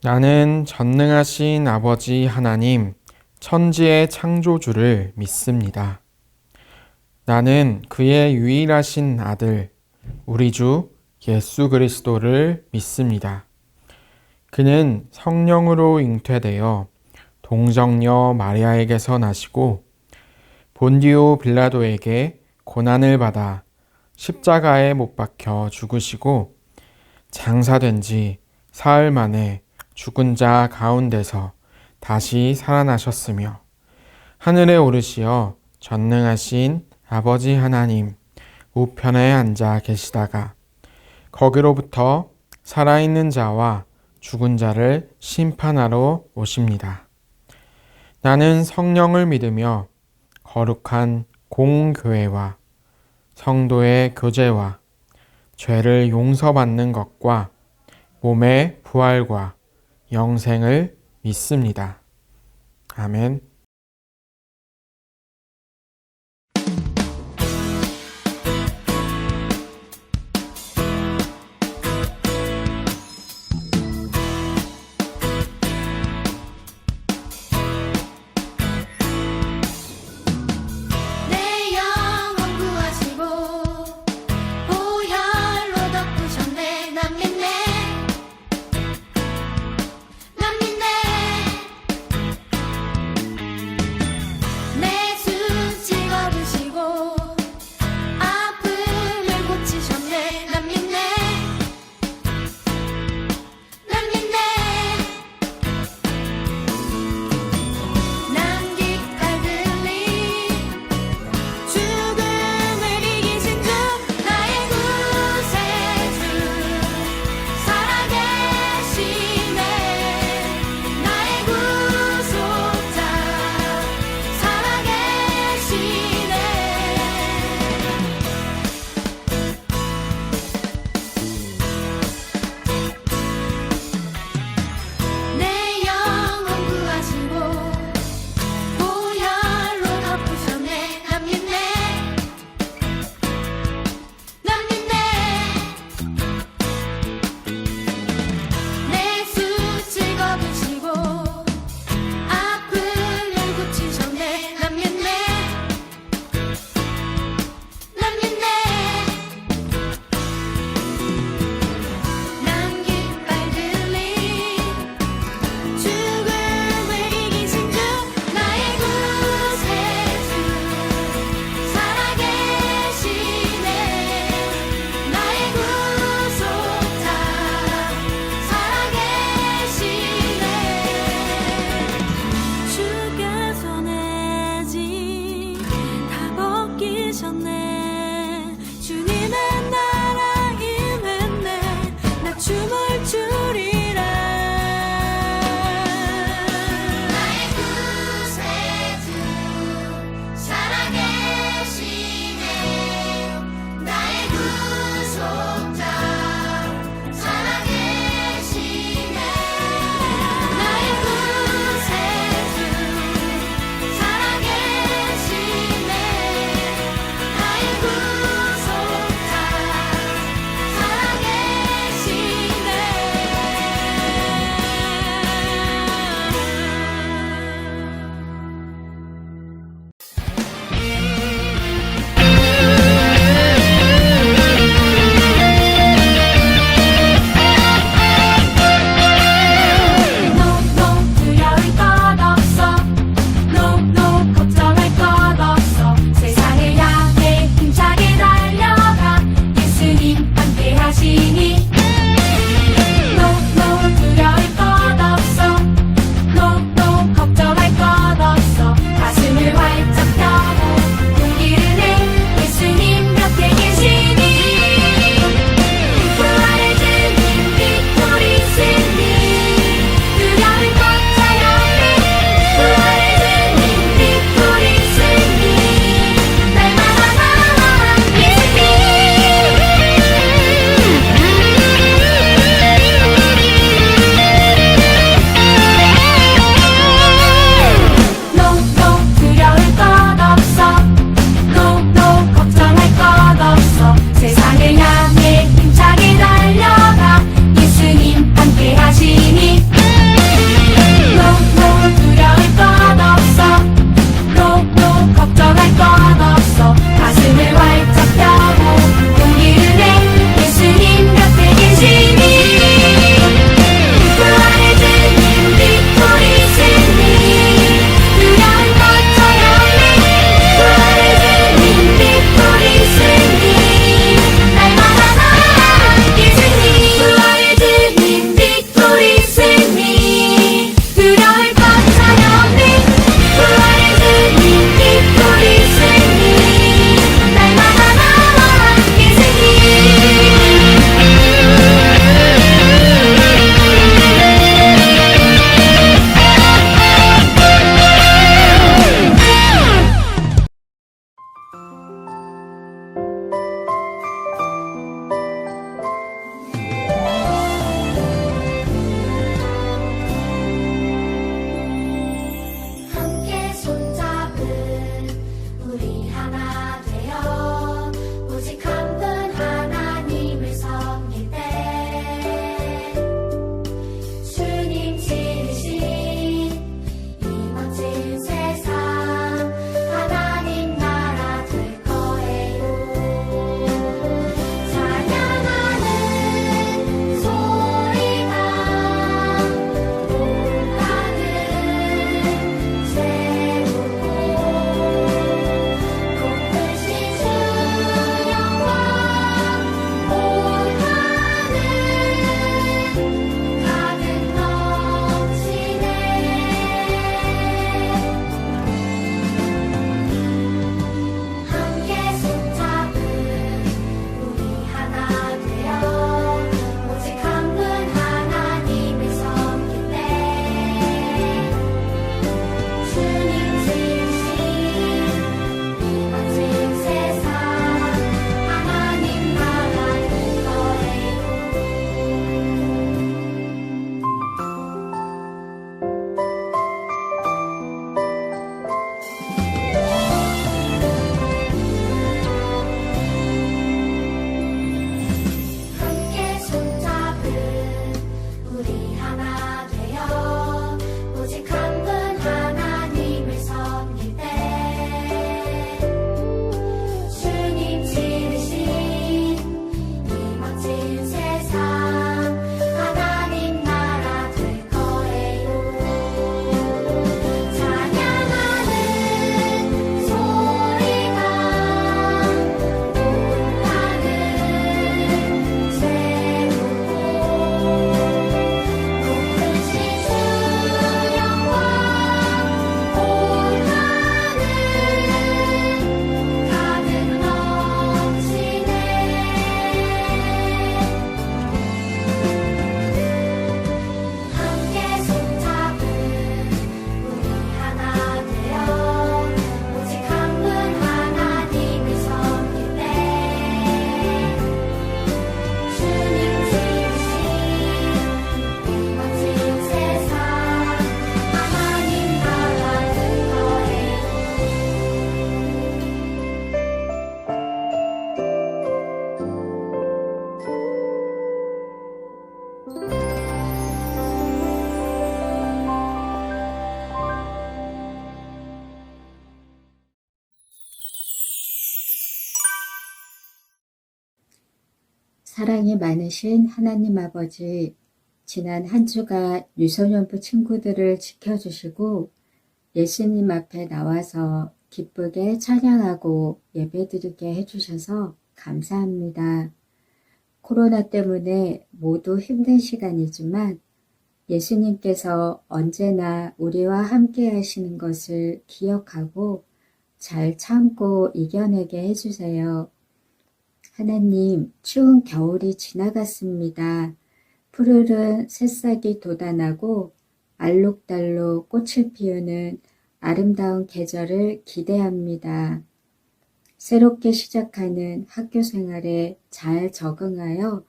나는 전능하신 아버지 하나님, 천지의 창조주를 믿습니다. 나는 그의 유일하신 아들, 우리 주 예수 그리스도를 믿습니다. 그는 성령으로 잉태되어 동정녀 마리아에게서 나시고 본디오 빌라도에게 고난을 받아 십자가에 못 박혀 죽으시고 장사된 지 사흘 만에 죽은 자 가운데서 다시 살아나셨으며 하늘에 오르시어 전능하신 아버지 하나님 우편에 앉아 계시다가 거기로부터 살아있는 자와 죽은 자를 심판하러 오십니다. 나는 성령을 믿으며 거룩한 공교회와 성도의 교제와 죄를 용서받는 것과 몸의 부활과 영생을 믿습니다. 아멘. 내 영혼 구하시고 보혈로 덮으셨네. 난 믿네. 난 믿네. 사랑이 많으신 하나님 아버지, 지난 한 주간 유소년부 친구들을 지켜주시고 예수님 앞에 나와서 기쁘게 찬양하고 예배드리게 해주셔서 감사합니다. 코로나 때문에 모두 힘든 시간이지만 예수님께서 언제나 우리와 함께 하시는 것을 기억하고 잘 참고 이겨내게 해주세요. 하나님, 추운 겨울이 지나갔습니다. 푸르른 새싹이 돋아나고 알록달록 꽃을 피우는 아름다운 계절을 기대합니다. 새롭게 시작하는 학교 생활에 잘 적응하여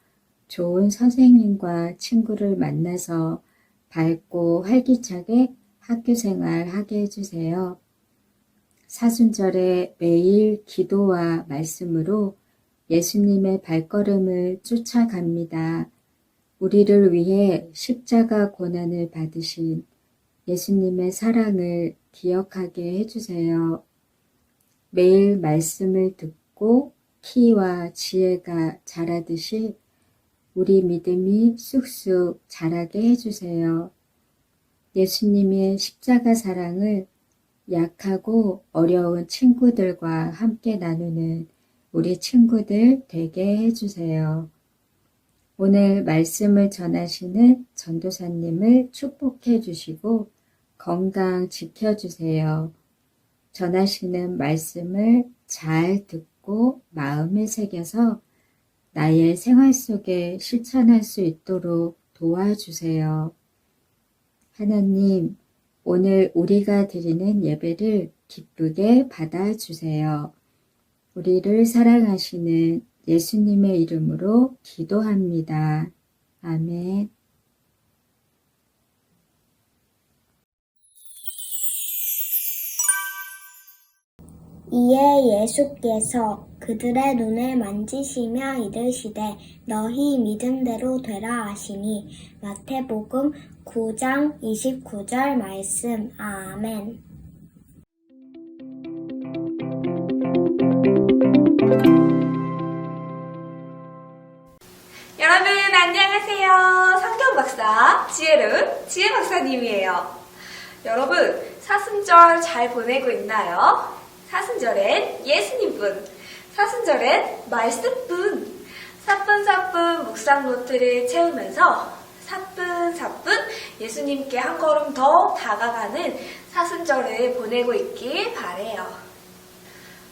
좋은 선생님과 친구를 만나서 밝고 활기차게 학교 생활 하게 해주세요. 사순절에 매일 기도와 말씀으로 예수님의 발걸음을 쫓아갑니다. 우리를 위해 십자가 고난을 받으신 예수님의 사랑을 기억하게 해주세요. 매일 말씀을 듣고 키와 지혜가 자라듯이 우리 믿음이 쑥쑥 자라게 해주세요. 예수님의 십자가 사랑을 약하고 어려운 친구들과 함께 나누는 우리 친구들 되게 해주세요. 오늘 말씀을 전하시는 전도사님을 축복해 주시고 건강 지켜주세요. 전하시는 말씀을 잘 듣고 마음에 새겨서 나의 생활 속에 실천할 수 있도록 도와주세요. 하나님, 오늘 우리가 드리는 예배를 기쁘게 받아주세요. 우리를 사랑하시는 예수님의 이름으로 기도합니다. 아멘. 이에 예수께서 그들의 눈을 만지시며 이르시되 너희 믿음대로 되라 하시니 마태복음 9장 29절 말씀. 아멘. 여러분 안녕하세요. 성경박사 지혜로운 지혜박사님이에요. 여러분 사순절 잘 보내고 있나요? 사순절엔 예수님분, 사순절엔 말씀분, 사뿐사뿐 묵상 노트를 채우면서 사뿐사뿐 예수님께 한 걸음 더 다가가는 사순절을 보내고 있길 바래요.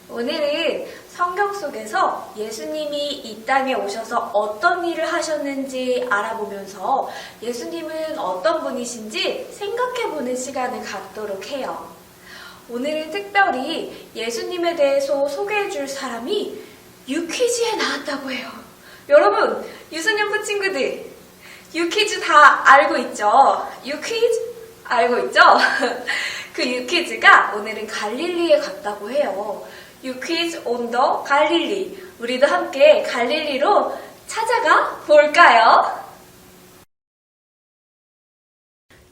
오늘은 성경 속에서 예수님이 이 땅에 오셔서 어떤 일을 하셨는지 알아보면서 예수님은 어떤 분이신지 생각해보는 시간을 갖도록 해요. 오늘은 특별히 예수님에 대해서 소개해줄 사람이 유퀴즈에 나왔다고 해요. 여러분, 유소년부 친구들, 유퀴즈 다 알고 있죠? 유퀴즈 알고 있죠? 그 유퀴즈가 오늘은 갈릴리에 갔다고 해요. 유퀴즈 온 더 갈릴리. 우리도 함께 갈릴리로 찾아가 볼까요?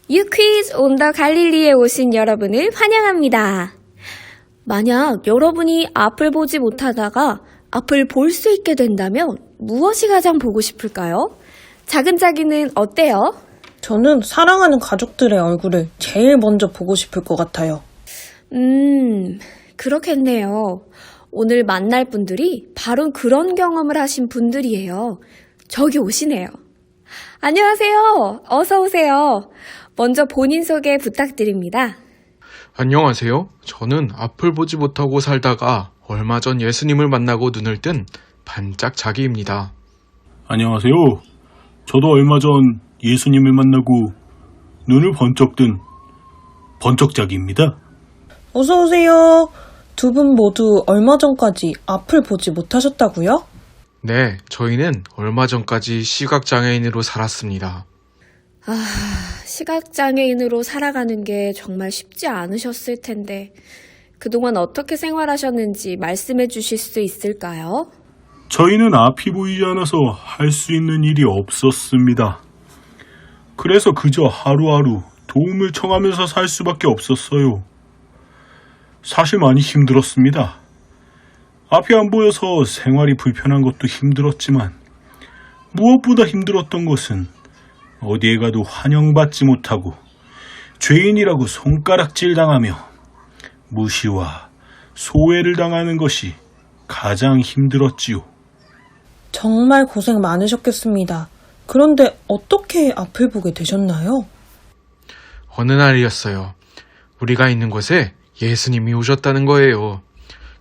유퀴즈 온 더 갈릴리에 오신 여러분을 환영합니다. 만약 여러분이 앞을 보지 못하다가 앞을 볼 수 있게 된다면 무엇이 가장 보고 싶을까요? 작은 자기는 어때요? 저는 사랑하는 가족들의 얼굴을 제일 먼저 보고 싶을 것 같아요. 그렇겠네요. 오늘 만날 분들이 바로 그런 경험을 하신 분들이에요. 저기 오시네요. 안녕하세요. 어서 오세요. 먼저 본인 소개 부탁드립니다. 안녕하세요. 저는 앞을 보지 못하고 살다가 얼마 전 예수님을 만나고 눈을 뜬 반짝 자기입니다. 안녕하세요. 저도 얼마 전 예수님을 만나고 눈을 번쩍 뜬 번쩍자기입니다. 어서 오세요. 두 분 모두 얼마 전까지 앞을 보지 못하셨다고요? 네, 저희는 얼마 전까지 시각장애인으로 살았습니다. 시각장애인으로 살아가는 게 정말 쉽지 않으셨을 텐데 그동안 어떻게 생활하셨는지 말씀해 주실 수 있을까요? 저희는 앞이 보이지 않아서 할 수 있는 일이 없었습니다. 그래서 그저 하루하루 도움을 청하면서 살 수밖에 없었어요. 사실 많이 힘들었습니다. 앞이 안 보여서 생활이 불편한 것도 힘들었지만 무엇보다 힘들었던 것은 어디에 가도 환영받지 못하고 죄인이라고 손가락질 당하며 무시와 소외를 당하는 것이 가장 힘들었지요. 정말 고생 많으셨겠습니다. 그런데 어떻게 앞을 보게 되셨나요? 어느 날이었어요. 우리가 있는 곳에 예수님이 오셨다는 거예요.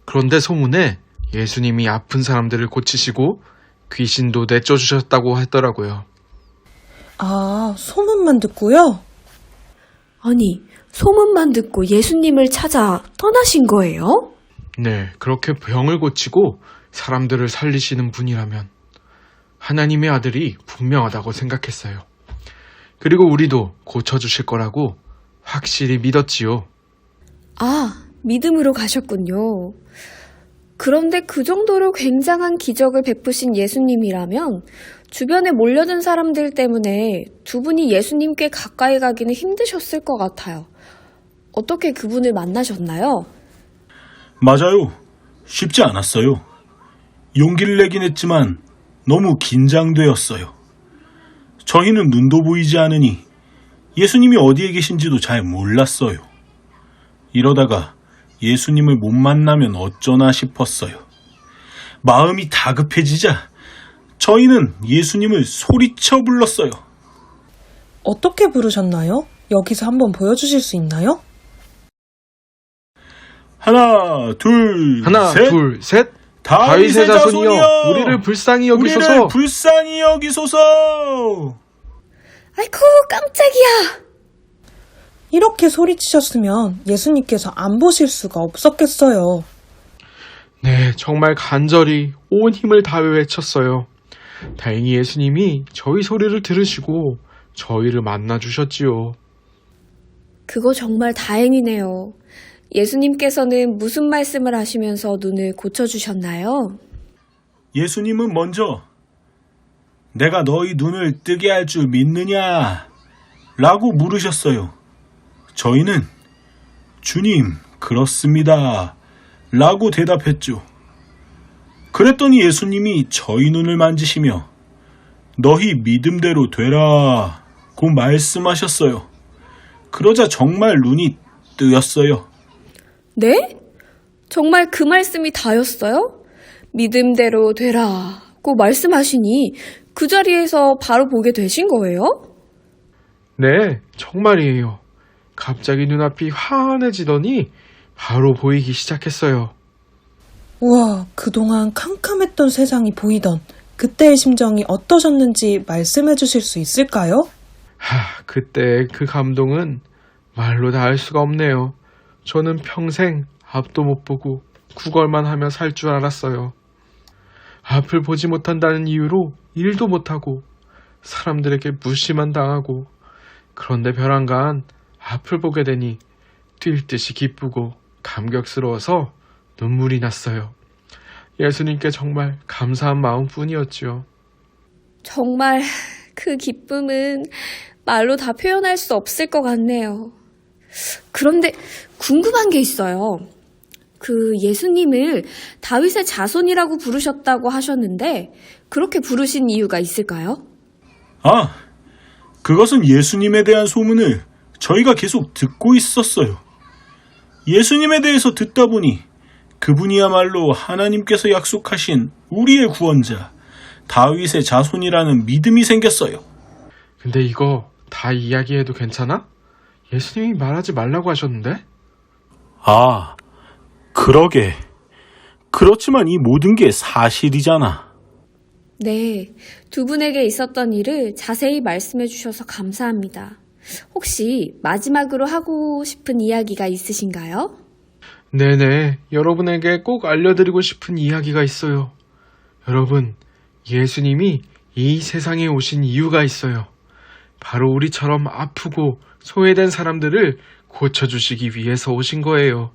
그런데 소문에 예수님이 아픈 사람들을 고치시고 귀신도 내쫓으셨다고 하더라고요. 아, 소문만 듣고요? 아니, 소문만 듣고 예수님을 찾아 떠나신 거예요? 네, 그렇게 병을 고치고 사람들을 살리시는 분이라면 하나님의 아들이 분명하다고 생각했어요. 그리고 우리도 고쳐주실 거라고 확실히 믿었지요. 아, 믿음으로 가셨군요. 그런데 그 정도로 굉장한 기적을 베푸신 예수님이라면 주변에 몰려든 사람들 때문에 두 분이 예수님께 가까이 가기는 힘드셨을 것 같아요. 어떻게 그분을 만나셨나요? 맞아요. 쉽지 않았어요. 용기를 내긴 했지만 너무 긴장되었어요. 저희는 눈도 보이지 않으니 예수님이 어디에 계신지도 잘 몰랐어요. 이러다가 예수님을 못 만나면 어쩌나 싶었어요. 마음이 다급해지자 저희는 예수님을 소리쳐 불렀어요. 어떻게 부르셨나요? 여기서 한번 보여주실 수 있나요? 하나, 둘, 하나, 셋. 둘, 셋. 다윗의 자손이여, 우리를 불쌍히 여기소서. 우리를 불쌍히 여기소서. 아이고, 깜짝이야! 이렇게 소리치셨으면 예수님께서 안 보실 수가 없었겠어요. 네, 정말 간절히 온 힘을 다해 외쳤어요. 다행히 예수님이 저희 소리를 들으시고 저희를 만나주셨지요. 그거 정말 다행이네요. 예수님께서는 무슨 말씀을 하시면서 눈을 고쳐주셨나요? 예수님은 먼저 내가 너희 눈을 뜨게 할 줄 믿느냐? 라고 물으셨어요. 저희는 주님, 그렇습니다. 라고 대답했죠. 그랬더니 예수님이 저희 눈을 만지시며 너희 믿음대로 되라 고 말씀하셨어요. 그러자 정말 눈이 뜨였어요. 네? 정말 그 말씀이 다였어요? 믿음대로 되라고 말씀하시니 그 자리에서 바로 보게 되신 거예요? 네, 정말이에요. 갑자기 눈앞이 환해지더니 바로 보이기 시작했어요. 우와, 그동안 캄캄했던 세상이 보이던 그때의 심정이 어떠셨는지 말씀해 주실 수 있을까요? 그때 그 감동은 말로 다 할 수가 없네요. 저는 평생 앞도 못 보고 구걸만 하며 살 줄 알았어요. 앞을 보지 못한다는 이유로 일도 못하고 사람들에게 무시만 당하고 그런데 벼랑간 앞을 보게 되니 뛸 듯이 기쁘고 감격스러워서 눈물이 났어요. 예수님께 정말 감사한 마음뿐이었지요. 정말 그 기쁨은 말로 다 표현할 수 없을 것 같네요. 그런데 궁금한 게 있어요. 그 예수님을 다윗의 자손이라고 부르셨다고 하셨는데 그렇게 부르신 이유가 있을까요? 아, 그것은 예수님에 대한 소문을 저희가 계속 듣고 있었어요. 예수님에 대해서 듣다 보니 그분이야말로 하나님께서 약속하신 우리의 구원자, 다윗의 자손이라는 믿음이 생겼어요. 근데 이거 다 이야기해도 괜찮아? 예수님이 말하지 말라고 하셨는데? 아, 그러게. 그렇지만 이 모든 게 사실이잖아. 네, 두 분에게 있었던 일을 자세히 말씀해 주셔서 감사합니다. 혹시 마지막으로 하고 싶은 이야기가 있으신가요? 네네, 여러분에게 꼭 알려드리고 싶은 이야기가 있어요. 여러분, 예수님이 이 세상에 오신 이유가 있어요. 바로 우리처럼 아프고 소외된 사람들을 고쳐주시기 위해서 오신 거예요.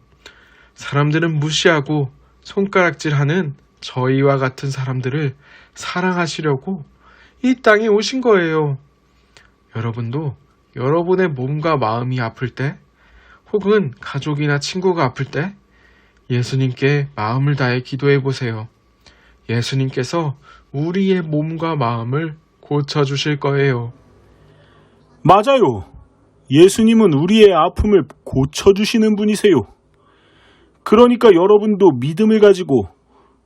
사람들은 무시하고 손가락질하는 저희와 같은 사람들을 사랑하시려고 이 땅에 오신 거예요. 여러분도 여러분의 몸과 마음이 아플 때 혹은 가족이나 친구가 아플 때 예수님께 마음을 다해 기도해 보세요. 예수님께서 우리의 몸과 마음을 고쳐주실 거예요. 맞아요. 예수님은 우리의 아픔을 고쳐주시는 분이세요. 그러니까 여러분도 믿음을 가지고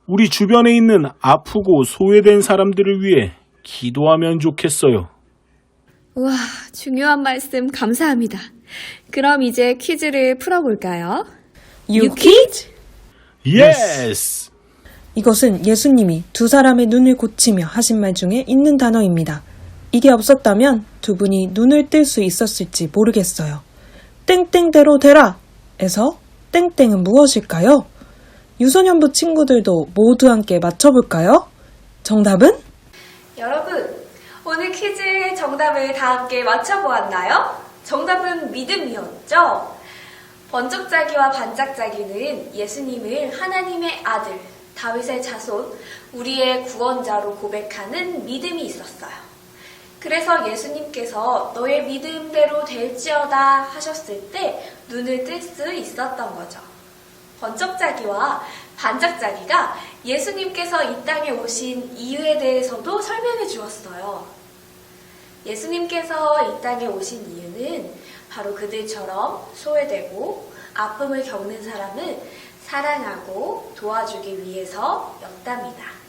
우리 주변에 있는 아프고 소외된 사람들을 위해 기도하면 좋겠어요. 우와, 중요한 말씀 감사합니다. 그럼 이제 퀴즈를 풀어볼까요? 유퀴즈? 예스! 이것은 예수님이 두 사람의 눈을 고치며 하신 말 중에 있는 단어입니다. 이게 없었다면 두 분이 눈을 뜰 수 있었을지 모르겠어요. 땡땡대로 되라! 에서 땡땡은 무엇일까요? 유소년부 친구들도 모두 함께 맞춰볼까요? 정답은? 여러분, 오늘 퀴즈의 정답을 다 함께 맞춰보았나요? 정답은 믿음이었죠? 번쩍자기와 반짝자기는 예수님을 하나님의 아들, 다윗의 자손, 우리의 구원자로 고백하는 믿음이 있었어요. 그래서 예수님께서 너의 믿음대로 될지어다 하셨을 때 눈을 뜰 수 있었던 거죠. 번쩍자기와 반짝자기가 예수님께서 이 땅에 오신 이유에 대해서도 설명해 주었어요. 예수님께서 이 땅에 오신 이유는 바로 그들처럼 소외되고 아픔을 겪는 사람을 사랑하고 도와주기 위해서였답니다.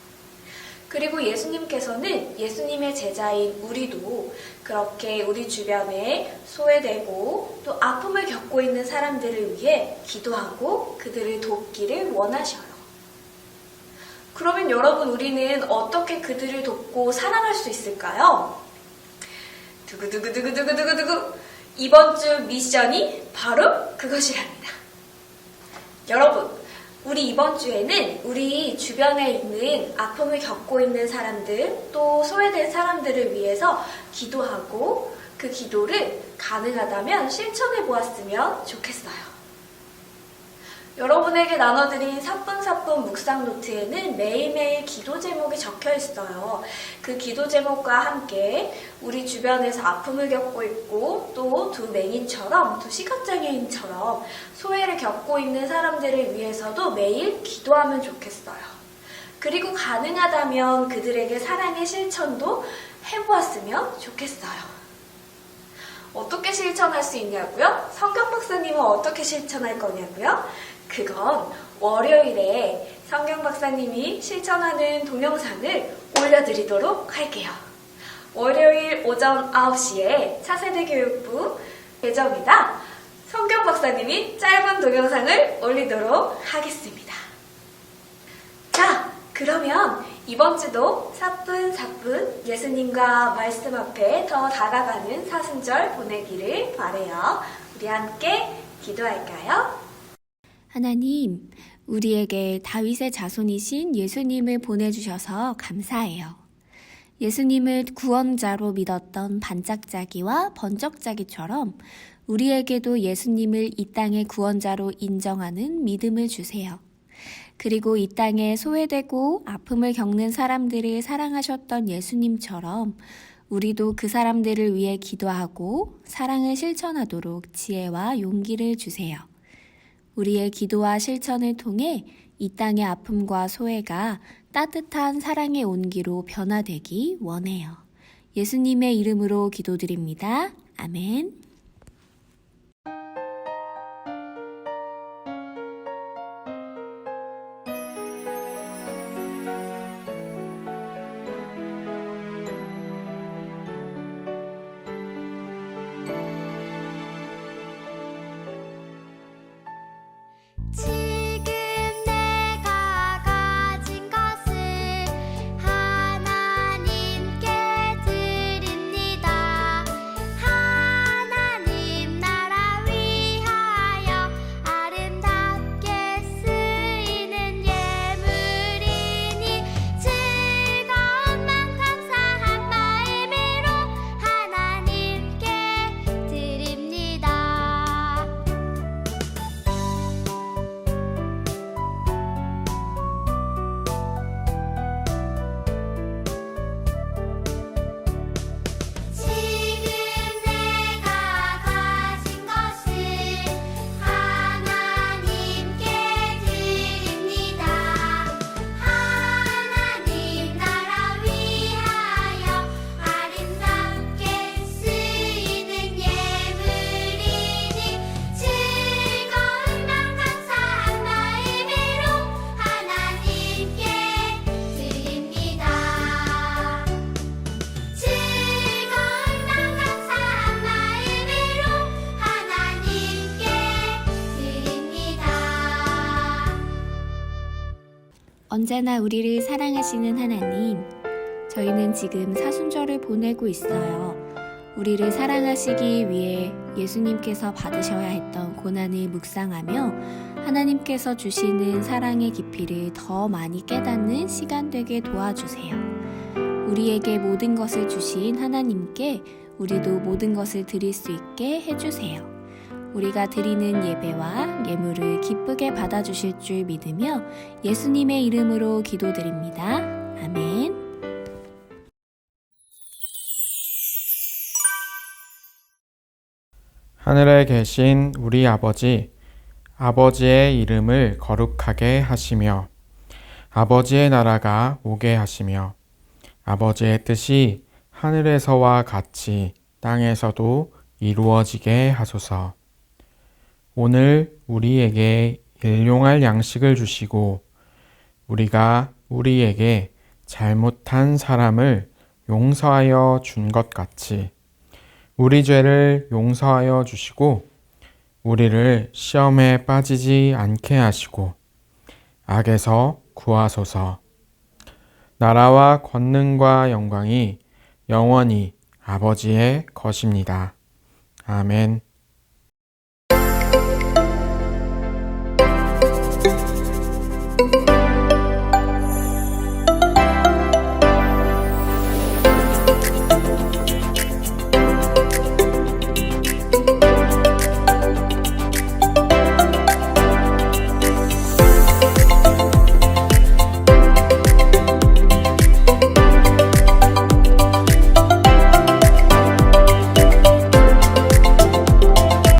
그리고 예수님께서는 예수님의 제자인 우리도 그렇게 우리 주변에 소외되고 또 아픔을 겪고 있는 사람들을 위해 기도하고 그들을 돕기를 원하셔요. 그러면 여러분, 우리는 어떻게 그들을 돕고 사랑할 수 있을까요? 두구두구두구두구두구두구, 이번 주 미션이 바로 그것이랍니다. 여러분, 우리 이번 주에는 우리 주변에 있는 아픔을 겪고 있는 사람들, 또 소외된 사람들을 위해서 기도하고 그 기도를 가능하다면 실천해 보았으면 좋겠어요. 여러분에게 나눠드린 사뿐사뿐 묵상 노트에는 매일매일 기도 제목이 적혀 있어요. 그 기도 제목과 함께 우리 주변에서 아픔을 겪고 있고 또 두 맹인처럼, 두 시각장애인처럼 소외를 겪고 있는 사람들을 위해서도 매일 기도하면 좋겠어요. 그리고 가능하다면 그들에게 사랑의 실천도 해보았으면 좋겠어요. 어떻게 실천할 수 있냐고요? 성경 박사님은 어떻게 실천할 거냐고요? 그건 월요일에 성경 박사님이 실천하는 동영상을 올려드리도록 할게요. 월요일 오전 9시에 차세대 교육부 계정에다 성경 박사님이 짧은 동영상을 올리도록 하겠습니다. 자, 그러면 이번 주도 사뿐사뿐 예수님과 말씀 앞에 더 다가가는 사순절 보내기를 바라요. 우리 함께 기도할까요? 하나님, 우리에게 다윗의 자손이신 예수님을 보내주셔서 감사해요. 예수님을 구원자로 믿었던 반짝자기와 번쩍자기처럼 우리에게도 예수님을 이 땅의 구원자로 인정하는 믿음을 주세요. 그리고 이 땅에 소외되고 아픔을 겪는 사람들을 사랑하셨던 예수님처럼 우리도 그 사람들을 위해 기도하고 사랑을 실천하도록 지혜와 용기를 주세요. 우리의 기도와 실천을 통해 이 땅의 아픔과 소외가 따뜻한 사랑의 온기로 변화되기 원해요. 예수님의 이름으로 기도드립니다. 아멘. 지금 내가 가진 것을 하나님께 드립니다. 하나님의 언제나 우리를 사랑하시는 하나님, 저희는 지금 사순절을 보내고 있어요. 우리를 사랑하시기 위해 예수님께서 받으셔야 했던 고난을 묵상하며 하나님께서 주시는 사랑의 깊이를 더 많이 깨닫는 시간 되게 도와주세요. 우리에게 모든 것을 주신 하나님께 우리도 모든 것을 드릴 수 있게 해주세요. 우리가 드리는 예배와 예물을 기쁘게 받아주실 줄 믿으며 예수님의 이름으로 기도드립니다. 아멘. 하늘에 계신 우리 아버지, 아버지의 이름을 거룩하게 하시며 아버지의 나라가 오게 하시며 아버지의 뜻이 하늘에서와 같이 땅에서도 이루어지게 하소서. 오늘 우리에게 일용할 양식을 주시고 우리가 우리에게 잘못한 사람을 용서하여 준 것 같이 우리 죄를 용서하여 주시고 우리를 시험에 빠지지 않게 하시고 악에서 구하소서. 나라와 권능과 영광이 영원히 아버지의 것입니다. 아멘.